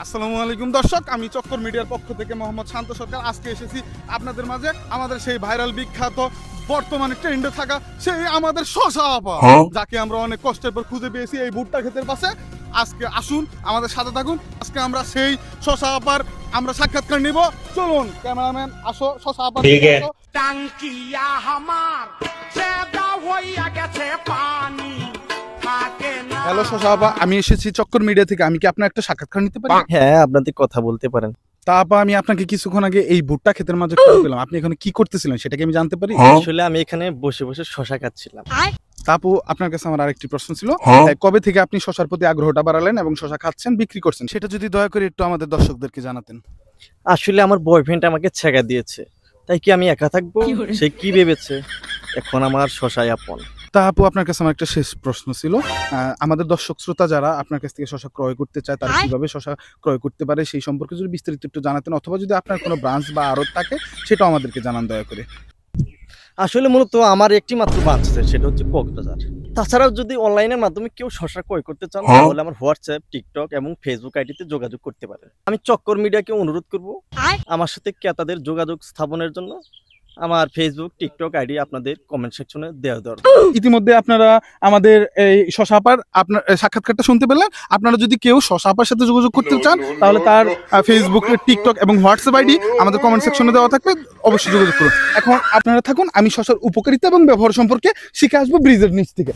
আসসালামু আলাইকুম দর্শক, আমি চক্কর মিডিয়ার পক্ষ থেকে মোহাম্মদ শান্ত সরকার আজকে এসেছি আপনাদের মাঝে আমাদের সেই ভাইরাল বিখ্যাত বর্তমানে ট্রেন্ডে থাকা সেই আমাদের শশা আপা, যাকে আমরা অনেক কষ্টের পর খুঁজে পেয়েছি এই ভুট্টা ক্ষেতের পাশে। আজকে আসুন আমাদের সাথে থাকুন, আজকে আমরা সেই শশা আপার আমরা সাক্ষাৎকার নিব। চলুন ক্যামেরাম্যান আসো, শশা আপা টাঙ্কিয়া হামার সেদা হইয়া গেছে পানি থাকে না। হ্যালো শশা আপা, আমি এসেছি চক্কর মিডিয়া থেকে। আমি কি আপনার একটা সাক্ষাৎকার নিতে পারি? হ্যাঁ, আপনাদের কথা বলতে পারেন। তা আপা, আমি আপনাকে কিছুক্ষণ আগে এই ভুট্টা ক্ষেতের মাঝে খুঁজে পেলাম। আপনি এখানে কি করতেছিলেন সেটা কি আমি জানতে পারি? আসলে আমি এখানে বসে বসে শশা খাচ্ছিলাম। তাপু, আপনার কাছে আমার আরেকটি প্রশ্ন ছিল, কবে থেকে আপনি শশার প্রতি আগ্রহটা বাড়ালেন এবং শশা খাচ্ছেন, বিক্রি করছেন, সেটা যদি দয়া করে একটু আমাদের দর্শকদেরকে জানাতেন। আসলে আমার বয়ফ্রেন্ড আমাকে ছেঁকা দিয়েছে, তাই কি আমি একা থাকবো? সে কি ভেবেছে এখন আমার শশাই আপন। তা আপু, আপনার কাছে আমার একটা শেষ প্রশ্ন ছিল, আমাদের দর্শক শ্রোতা যারা আপনার কাছ থেকে শশা ক্রয় করতে চায় তারা কিভাবে শশা ক্রয় করতে পারে সেই সম্পর্কে যদি বিস্তারিত একটু জানাতেন, অথবা যদি আপনার কোনো ব্রাঞ্চ বা আড়ত থাকে সেটাও আমাদেরকে জানান দয়া করে। আসলে মূলত আমার একটি মাত্র ব্রাঞ্চ আছে, সেটা হচ্ছে কক্সবাজার। তাছাড়াও যদি অনলাইনের মাধ্যমে কেউ শশা ক্রয় করতে চান তাহলে আমার হোয়াটসঅ্যাপ, টিকটক এবং ফেসবুক আইডিতে যোগাযোগ করতে পারেন। আমি চক্কর মিডিয়াকে অনুরোধ করব আমার সাথে ক্রেতাদের যোগাযোগ স্থাপনের জন্য আমার ফেসবুক, টিকটক আইডি আপনাদের কমেন্ট সেকশনে দেওয়া দরকার। ইতিমধ্যে আপনারা আমাদের এই শশা আপার আপনার সাক্ষাৎকারটা শুনতে পেলেন। আপনারা যদি কেউ শশা আপার সাথে যোগাযোগ করতে চান তাহলে তার ফেসবুক, টিকটক এবং হোয়াটসঅ্যাপ আইডি আমাদের কমেন্ট সেকশনে দেওয়া থাকবে, অবশ্যই যোগাযোগ করুন। এখন আপনারা থাকুন, আমি শশার উপকারিতা এবং ব্যবহার সম্পর্কে শিখে আসবো ব্রিজের নিচ থেকে।